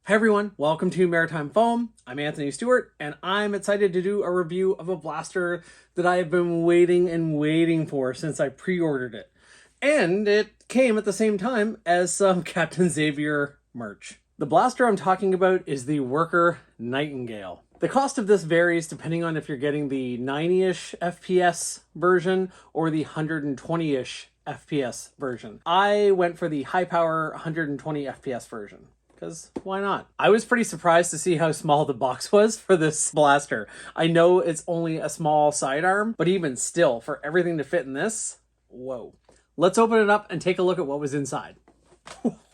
Hey everyone, welcome to Maritime Foam. I'm Anthony Stewart, and I'm excited to do a review of a blaster that I have been waiting for since I pre-ordered it. And it came at the same time as some Captain Xavier merch. The blaster I'm talking about is the Worker Nightingale. The cost of this varies depending on if you're getting the 90-ish FPS version or the 120-ish FPS version. I went for the high power 120 FPS version. Because why not? I was pretty surprised to see how small the box was for this blaster. I know it's only a small sidearm, but even still, for everything to fit in this, whoa. Let's open it up and take a look at what was inside.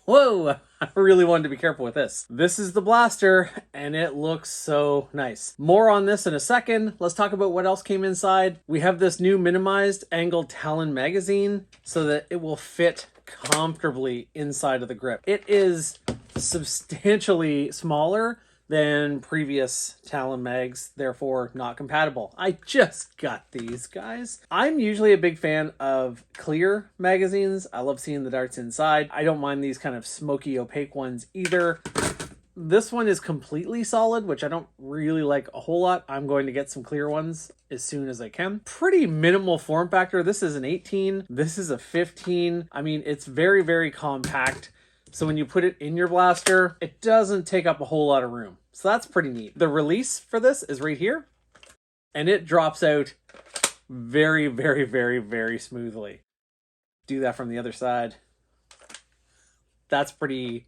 Whoa, I really wanted to be careful with this. This is the blaster, and it looks so nice. More on this in a second. Let's talk about what else came inside. We have this new minimized angled Talon magazine so that it will fit comfortably inside of the grip. It is substantially smaller than previous Talon mags, therefore not compatible. I just got these, guys. I'm usually a big fan of clear magazines. I love seeing the darts inside. I don't mind these kind of smoky, opaque ones either. This one is completely solid, which I don't really like a whole lot. I'm going to get some clear ones as soon as I can. Pretty minimal form factor. This is an 18. This is a 15. I mean, it's very, very compact. So when you put it in your blaster, it doesn't take up a whole lot of room. So that's pretty neat. The release for this is right here. And it drops out very, very, very, very smoothly. Do that from the other side. That's pretty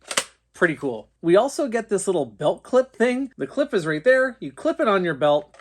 cool. We also get this little belt clip thing. The clip is right there. You clip it on your belt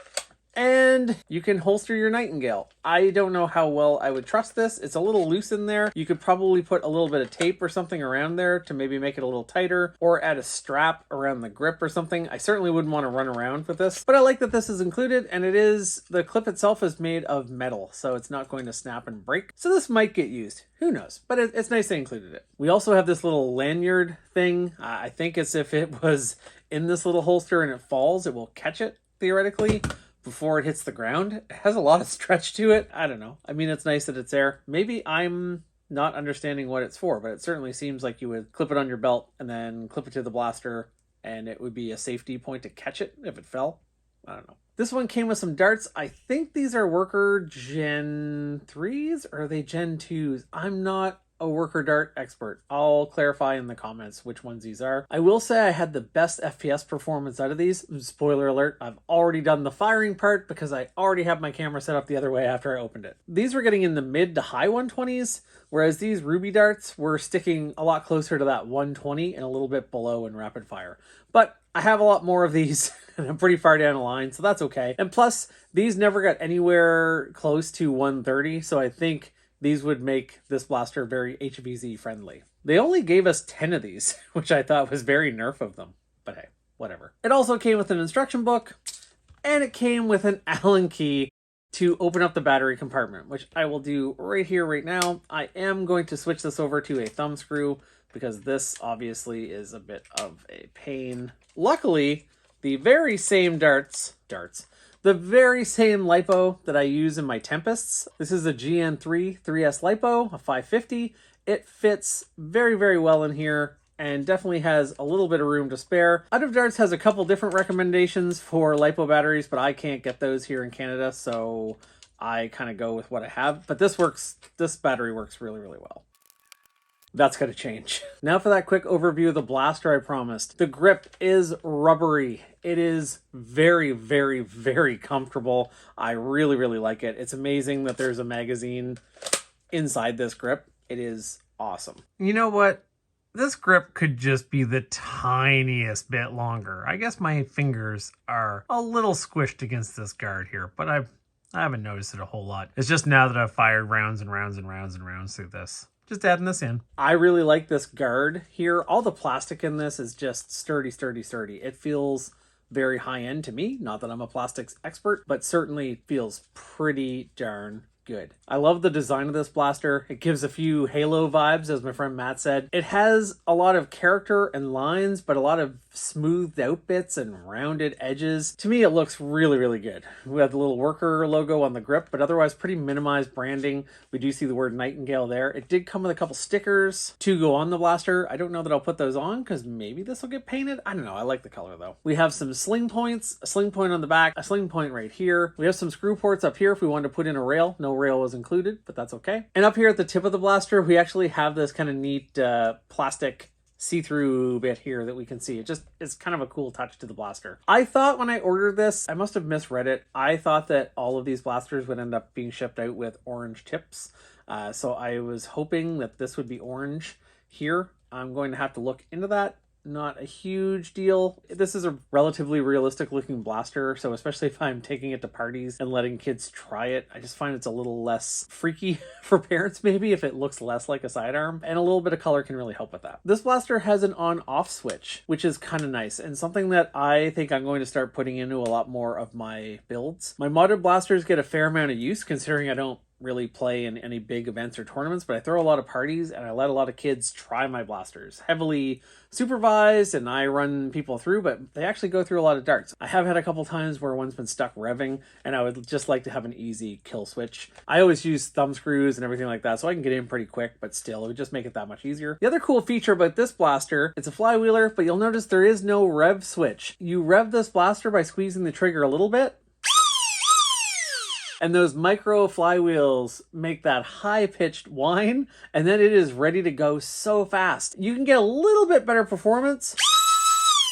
and you can holster your Nightingale. I don't know how well I would trust this. It's a little loose in there. You could probably put a little bit of tape or something around there to maybe make it a little tighter, or add a strap around the grip or something. I certainly wouldn't want to run around with this, but I like that this is included, and the clip itself is made of metal, so it's not going to snap and break. So this might get used. Who knows? But it's nice they included it. We also have this little lanyard thing. I think as if it was in this little holster and it falls, it will catch it, theoretically, before it hits the ground. It has a lot of stretch to it. I don't know. I mean, it's nice that it's there. Maybe I'm not understanding what it's for, but it certainly seems like you would clip it on your belt and then clip it to the blaster, and it would be a safety point to catch it if it fell. I don't know. This one came with some darts. I think these are Worker Gen 3s, or are they Gen 2s? I'm not a Worker dart expert. I'll clarify in the comments which ones these are. I will say I had the best FPS performance out of these. Spoiler alert, I've already done the firing part because I already have my camera set up the other way after I opened it. These were getting in the mid to high 120s, whereas these Ruby darts were sticking a lot closer to that 120 and a little bit below in rapid fire. But I have a lot more of these and I'm pretty far down the line, so that's okay. And plus, these never got anywhere close to 130, so I think these would make this blaster very HVZ friendly. They only gave us 10 of these, which I thought was very nerf of them. But hey, whatever. It also came with an instruction book, and it came with an Allen key to open up the battery compartment, which I will do right here, right now. I am going to switch this over to a thumb screw because this obviously is a bit of a pain. Luckily, the very same the very same LiPo that I use in my Tempests. This is a GN3 3S LiPo, a 550. It fits very, very well in here and definitely has a little bit of room to spare. Out of Darts has a couple different recommendations for LiPo batteries, but I can't get those here in Canada, so I kind of go with what I have. But this battery works really, really well. That's going to change. Now for that quick overview of the blaster I promised. The grip is rubbery. It is very, very, very comfortable. I really, really like it. It's amazing that there's a magazine inside this grip. It is awesome. You know what? This grip could just be the tiniest bit longer. I guess my fingers are a little squished against this guard here, but I haven't noticed it a whole lot. It's just now that I've fired rounds and rounds and rounds and rounds through this. Just adding this in. I really like this guard here. All the plastic in this is just sturdy, sturdy, sturdy. It feels very high end to me. Not that I'm a plastics expert, but certainly feels pretty darn good. I love the design of this blaster. It gives a few Halo vibes, as my friend Matt said. It has a lot of character and lines, but a lot of smoothed out bits and rounded edges. To me, it looks really, really good. We have the little worker logo on the grip, but otherwise pretty minimized branding. We do see the word Nightingale there. It did come with a couple stickers to go on the blaster. I don't know that I'll put those on because maybe this will get painted. I don't know. I like the color though. We have some sling points, a sling point on the back, a sling point right here. We have some screw ports up here if we wanted to put in a rail. No rail was included, but that's okay. And up here at the tip of the blaster, we actually have this kind of neat plastic see-through bit here that we can see. It's kind of a cool touch to the blaster. I thought when I ordered this, I must have misread it. I thought that all of these blasters would end up being shipped out with orange tips. So I was hoping that this would be orange here. I'm going to have to look into that. Not a huge deal. This is a relatively realistic looking blaster, so especially if I'm taking it to parties and letting kids try it, I just find it's a little less freaky for parents maybe if it looks less like a sidearm, and a little bit of color can really help with that. This blaster has an on-off switch, which is kind of nice and something that I think I'm going to start putting into a lot more of my builds. My modded blasters get a fair amount of use considering I don't really play in any big events or tournaments, but I throw a lot of parties and I let a lot of kids try my blasters. Heavily supervised and I run people through, but they actually go through a lot of darts. I have had a couple times where one's been stuck revving and I would just like to have an easy kill switch. I always use thumb screws and everything like that, so I can get in pretty quick, but still, it would just make it that much easier. The other cool feature about this blaster, it's a flywheeler, but you'll notice there is no rev switch. You rev this blaster by squeezing the trigger a little bit, and those micro flywheels make that high-pitched whine, and then it is ready to go so fast. You can get a little bit better performance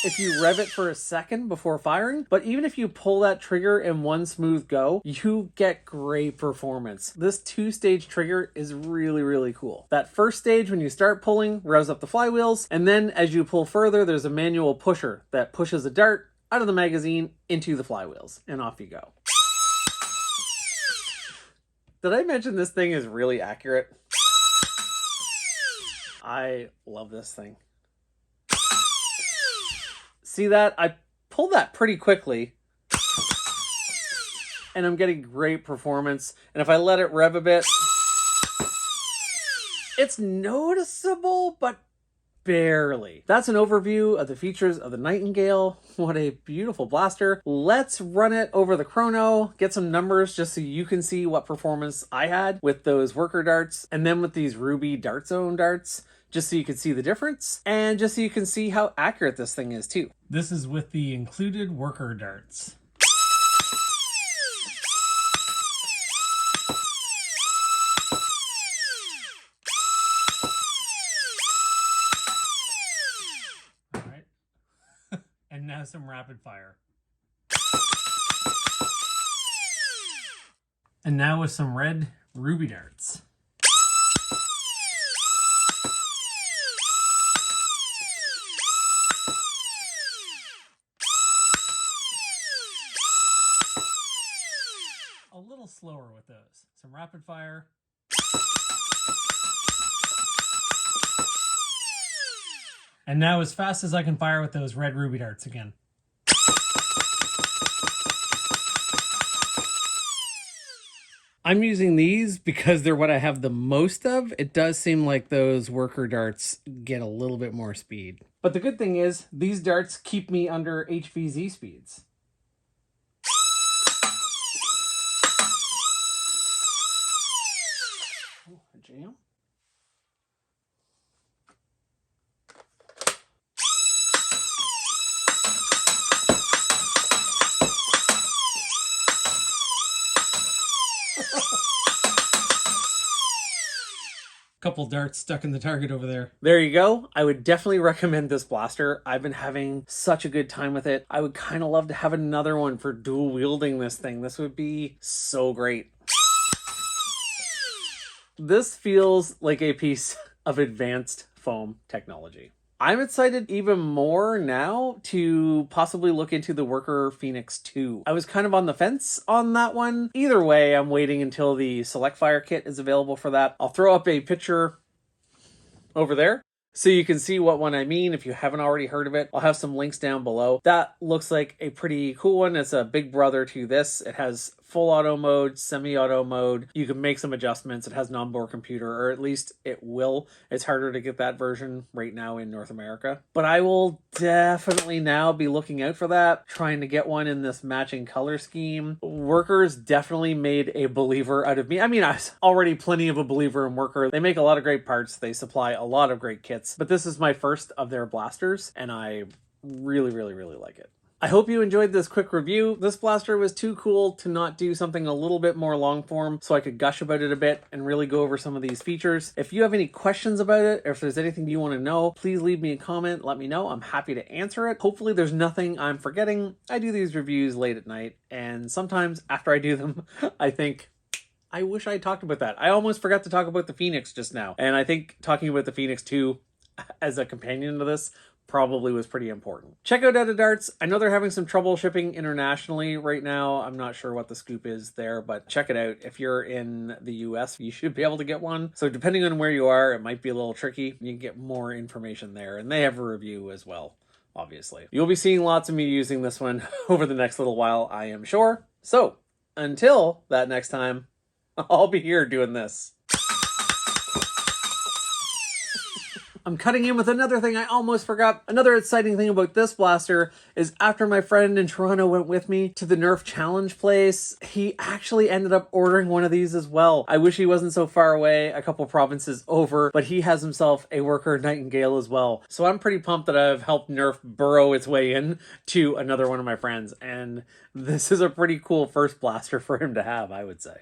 if you rev it for a second before firing, but even if you pull that trigger in one smooth go, you get great performance. This two-stage trigger is really, really cool. That first stage, when you start pulling, revs up the flywheels, and then as you pull further, there's a manual pusher that pushes a dart out of the magazine into the flywheels, and off you go. Did I mention this thing is really accurate? I love this thing. See that? I pulled that pretty quickly. And I'm getting great performance. And if I let it rev a bit, it's noticeable, but barely. That's an overview of the features of the Nightingale. What a beautiful blaster. Let's run it over the chrono, get some numbers just so you can see what performance I had with those worker darts, and then with these Ruby Dart Zone darts, just so you can see the difference, and just so you can see how accurate this thing is too. This is with the included worker darts. And now some rapid fire. And now with some red ruby darts. A little slower with those. Some rapid fire. And now as fast as I can fire with those red ruby darts again. I'm using these because they're what I have the most of. It does seem like those worker darts get a little bit more speed. But the good thing is, these darts keep me under HVZ speeds. Oh, a jam. Couple darts stuck in the target over there. There you go. I would definitely recommend this blaster. I've been having such a good time with it. I would kind of love to have another one for dual wielding this thing. This would be so great. This feels like a piece of advanced foam technology. I'm excited even more now to possibly look into the Worker Phoenix 2. I was kind of on the fence on that one. Either way, I'm waiting until the Select Fire kit is available for that. I'll throw up a picture over there so you can see what one I mean if you haven't already heard of it. I'll have some links down below. That looks like a pretty cool one. It's a big brother to this. It has full auto mode, semi-auto mode. You can make some adjustments. It has an onboard computer, or at least it will. It's harder to get that version right now in North America. But I will definitely now be looking out for that, trying to get one in this matching color scheme. Workers definitely made a believer out of me. I mean, I was already plenty of a believer in Worker. They make a lot of great parts. They supply a lot of great kits. But this is my first of their blasters, and I really, really, really like it. I hope you enjoyed this quick review. This blaster was too cool to not do something a little bit more long form, so I could gush about it a bit and really go over some of these features. If you have any questions about it, or if there's anything you want to know, please leave me a comment. Let me know. I'm happy to answer it. Hopefully there's nothing I'm forgetting. I do these reviews late at night, and sometimes after I do them, I think, I wish I talked about that. I almost forgot to talk about the Phoenix just now. And I think talking about the Phoenix 2 as a companion to this probably was pretty important. Check out Out of Darts. I know they're having some trouble shipping internationally right now. I'm not sure what the scoop is there, but check it out. If you're in the US, you should be able to get one. So depending on where you are, it might be a little tricky. You can get more information there, and they have a review as well, obviously. You'll be seeing lots of me using this one over the next little while, I am sure. So until that next time, I'll be here doing this. I'm cutting in with another thing I almost forgot. Another exciting thing about this blaster is after my friend in Toronto went with me to the Nerf Challenge place, he actually ended up ordering one of these as well. I wish he wasn't so far away, a couple provinces over, but he has himself a Worker Nightingale as well. So I'm pretty pumped that I've helped Nerf burrow its way in to another one of my friends. And this is a pretty cool first blaster for him to have, I would say.